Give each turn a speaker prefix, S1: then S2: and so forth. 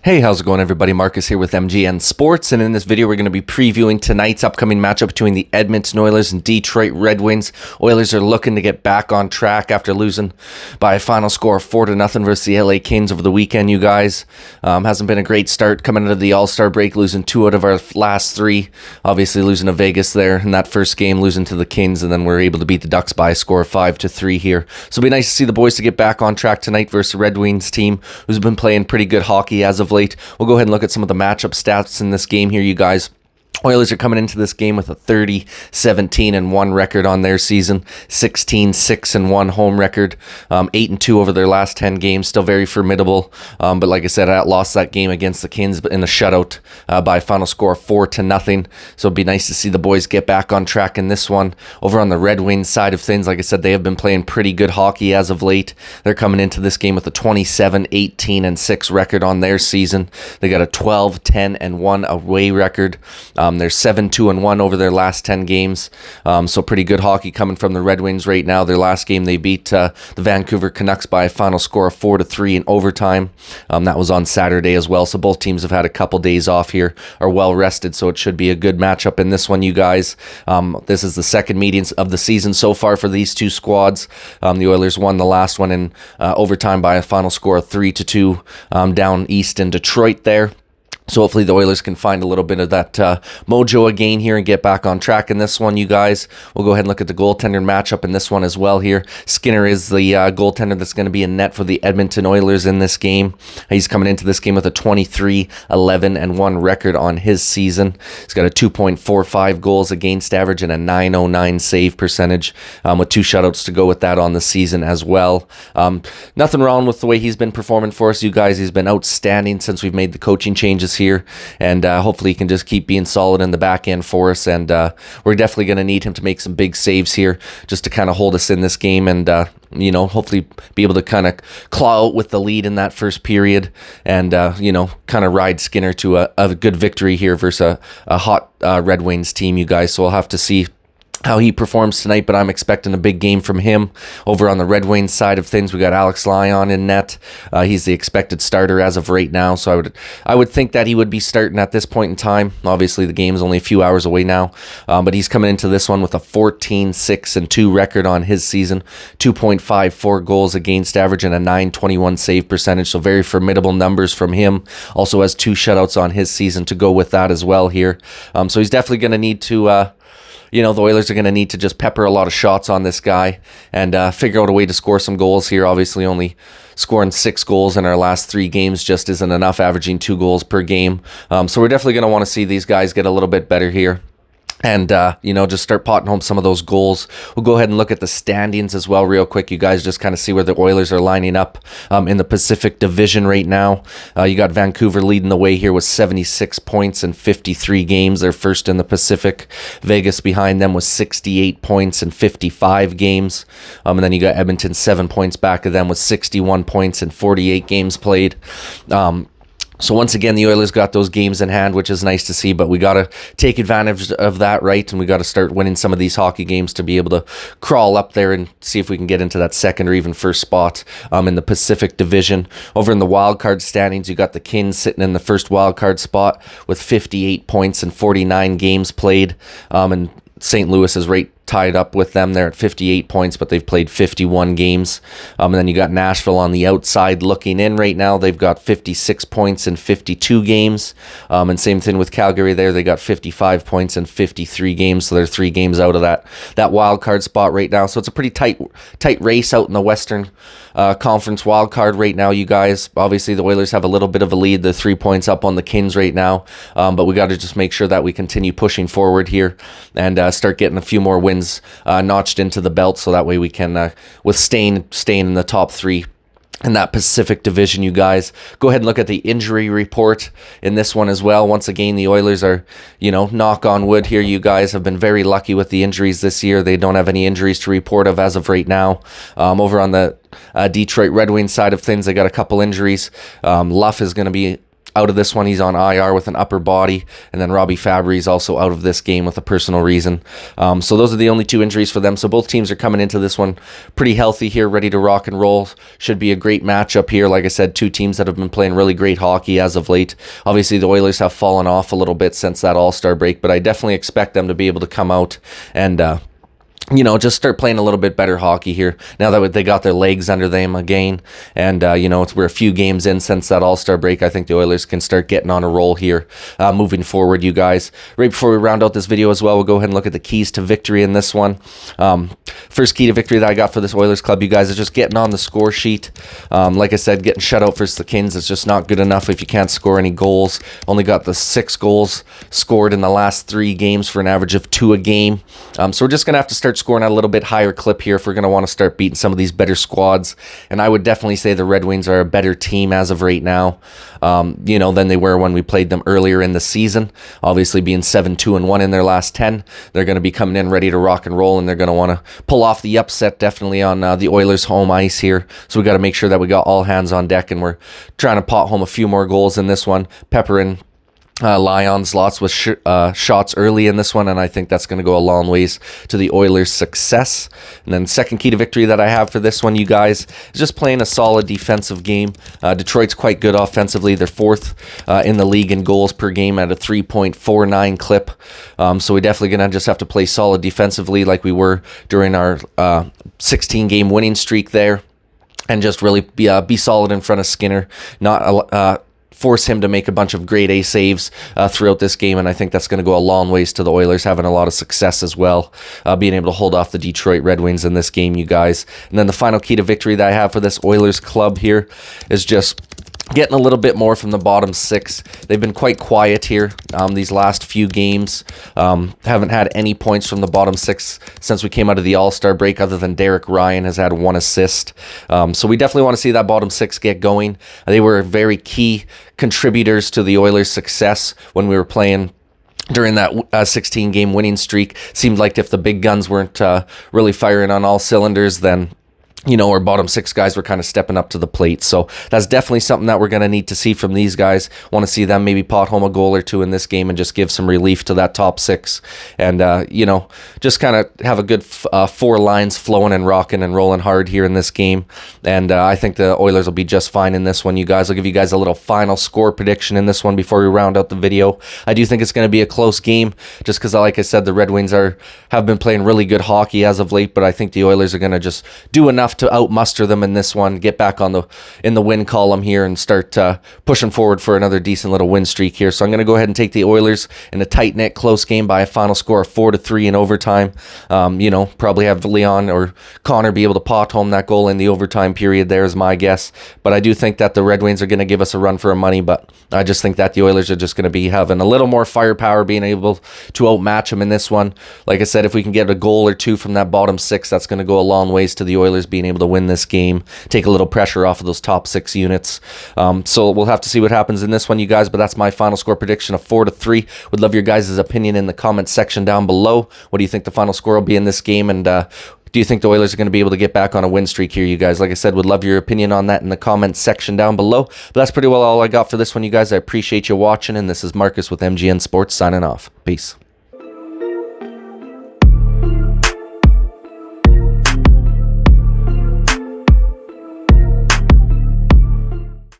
S1: Hey, how's it going, everybody? Marcus here with MGN Sports, and in this video we're going to be previewing tonight's upcoming matchup between the Edmonton Oilers and Detroit Red Wings. Oilers are looking to get back on track after losing by a final score of 4-0 versus the LA Kings over the weekend, you guys. Hasn't been a great start coming into the All-Star break, losing 2 out of our last 3. Obviously losing to Vegas there in that first game, losing to the Kings, and then we're able to beat the Ducks by a score of 5-3 here. So it'll be nice to see the boys to get back on track tonight versus the Red Wings team, who's been playing pretty good hockey as of late. We'll go ahead and look at some of the matchup stats in this game here, you guys. Oilers are coming into this game with a 30-17-1 record on their season, 16-6-1 home record, 8-2 over their last 10 games, still very formidable. But like I said, I lost that game against the Kings in a shutout by a final score of 4-0. So it'd be nice to see the boys get back on track in this one. Over on the Red Wings side of things, like I said, they have been playing pretty good hockey as of late. They're coming into this game with a 27-18-6 record on their season. They got a 12-10-1 away record. They're 7-2-1 over their last 10 games. So pretty good hockey coming from the Red Wings right now. Their last game, they beat the Vancouver Canucks by a final score of 4-3 in overtime. That was on Saturday as well. So both teams have had a couple days off here, are well rested. So it should be a good matchup in this one, you guys. This is the second meeting of the season so far for these two squads. The Oilers won the last one in overtime by a final score of 3-2 down east in Detroit there. So hopefully the Oilers can find a little bit of that mojo again here and get back on track in this one, you guys. We'll go ahead and look at the goaltender matchup in this one as well here. Skinner is the goaltender that's going to be in net for the Edmonton Oilers in this game. He's coming into this game with a 23-11-1 record on his season. He's got a 2.45 goals against average and a .909 save percentage with 2 shutouts to go with that on the season as well. Nothing wrong with the way he's been performing for us, you guys. He's been outstanding since we've made the coaching changes here, and hopefully he can just keep being solid in the back end for us, and we're definitely going to need him to make some big saves here just to kind of hold us in this game and hopefully be able to kind of claw out with the lead in that first period and kind of ride Skinner to a good victory here versus a hot Red Wings team, you guys. So we'll have to see how he performs tonight, but I'm expecting a big game from him. Over on the Red Wings side of things, we got Alex Lyon in net. He's the expected starter as of right now, so I would think that he would be starting at this point in time. Obviously, the game is only a few hours away now, but he's coming into this one with a 14-6-2 record on his season, 2.54 goals against average and a .921 save percentage, so very formidable numbers from him. Also has 2 shutouts on his season to go with that as well here. So he's definitely going to need to the Oilers are going to need to just pepper a lot of shots on this guy and figure out a way to score some goals here. Obviously, only scoring 6 goals in our last 3 games just isn't enough, averaging 2 goals per game. So we're definitely going to want to see these guys get a little bit better here and, just start potting home some of those goals. We'll go ahead and look at the standings as well real quick, you guys, just kind of see where the Oilers are lining up in the Pacific Division right now. You got Vancouver leading the way here with 76 points in 53 games. They're first in the Pacific. Vegas behind them with 68 points in 55 games. And then you got Edmonton 7 points back of them with 61 points in 48 games played. So once again, the Oilers got those games in hand, which is nice to see, but we got to take advantage of that, right? And we got to start winning some of these hockey games to be able to crawl up there and see if we can get into that second or even first spot in the Pacific Division. Over in the wild card standings, you got the Kings sitting in the first wild card spot with 58 points and 49 games played, and St. Louis is right tied up with them. They're at 58 points, but they've played 51 games. And then you got Nashville on the outside looking in right now. They've got 56 points in 52 games. And same thing with Calgary there. They got 55 points in 53 games, so they're 3 games out of that wild card spot right now. So it's a pretty tight race out in the Western Conference wild card right now, you guys. Obviously, the Oilers have a little bit of a lead. They're 3 points up on the Kings right now. But we got to just make sure that we continue pushing forward here and start getting a few more wins notched into the belt, so that way we can with staying in the top 3 in that Pacific Division, you guys. Go ahead and look at the injury report in this one as well. Once again, the Oilers are, knock on wood here, you guys, have been very lucky with the injuries this year. They don't have any injuries to report of as of right now. Over on the Detroit Red Wings side of things, they got a couple injuries. Luff is going to be out of this one. He's on IR with an upper body. And then Robbie Fabry is also out of this game with a personal reason. So those are the only 2 injuries for them. So both teams are coming into this one pretty healthy here, ready to rock and roll. Should be a great matchup here. Like I said, 2 teams that have been playing really great hockey as of late. Obviously, the Oilers have fallen off a little bit since that All-Star break, but I definitely expect them to be able to come out and just start playing a little bit better hockey here now that they got their legs under them again. And, we're a few games in since that All-Star break. I think the Oilers can start getting on a roll here moving forward, you guys. Right before we round out this video as well, we'll go ahead and look at the keys to victory in this one. First key to victory that I got for this Oilers club, you guys, is just getting on the score sheet. Like I said, getting shut out versus the Kings is just not good enough if you can't score any goals. Only got the 6 goals scored in the last 3 games for an average of 2 a game. So we're just going to have to start scoring at a little bit higher clip here if we're going to want to start beating some of these better squads. And I would definitely say the Red Wings are a better team as of right now, than they were when we played them earlier in the season. Obviously, being 7-2-1 in their last 10, they're going to be coming in ready to rock and roll, and they're going to want to pull off the upset definitely on the Oilers' home ice here. So we got to make sure that we got all hands on deck, and we're trying to pot home a few more goals in this one. Peppering Lyons lots with shots early in this one, and I think that's going to go a long ways to the Oilers' success. And then second key to victory that I have for this one, you guys, is just playing a solid defensive game. Detroit's quite good offensively. They're 4th in the league in goals per game at a 3.49 clip. So we definitely going to just have to play solid defensively like we were during our 16-game winning streak there, and just really be solid in front of Skinner, not force him to make a bunch of grade A saves throughout this game, and I think that's going to go a long ways to the Oilers having a lot of success as well, being able to hold off the Detroit Red Wings in this game, you guys. And then the final key to victory that I have for this Oilers club here is just getting a little bit more from the bottom 6. They've been quite quiet here these last few games. Haven't had any points from the bottom 6 since we came out of the All-Star break, other than Derek Ryan has had 1 assist. So we definitely want to see that bottom 6 get going. They were very key contributors to the Oilers' success when we were playing during that 16-game winning streak. Seemed like if the big guns weren't really firing on all cylinders, then our bottom 6 guys were kind of stepping up to the plate. So that's definitely something that we're going to need to see from these guys. Want to see them maybe pot home a goal or 2 in this game and just give some relief to that top 6. And, just kind of have a good 4 lines flowing and rocking and rolling hard here in this game. And I think the Oilers will be just fine in this one, you guys. I'll give you guys a little final score prediction in this one before we round out the video. I do think it's going to be a close game just because, like I said, the Red Wings have been playing really good hockey as of late, but I think the Oilers are going to just do enough to outmuster them in this one, get back in the win column here, and start pushing forward for another decent little win streak here. So I'm going to go ahead and take the Oilers in a tight-knit, close game by a final score of 4-3 in overtime. Probably have Leon or Connor be able to pot home that goal in the overtime period there is my guess. But I do think that the Red Wings are going to give us a run for our money, but I just think that the Oilers are just going to be having a little more firepower, being able to outmatch them in this one. Like I said, if we can get a goal or 2 from that bottom 6, that's going to go a long ways to the Oilers being able to win this game, take a little pressure off of those top 6 units. So we'll have to see what happens in this one, you guys, but that's my final score prediction of 4-3. Would love your guys' opinion in the comments section down below. What do you think the final score will be in this game, and do you think the Oilers are going to be able to get back on a win streak here, you guys? Like I said, would love your opinion on that in the comments section down below. But that's pretty well all I got for this one, you guys. I appreciate you watching, and this is Marcus with MGN Sports signing off. Peace.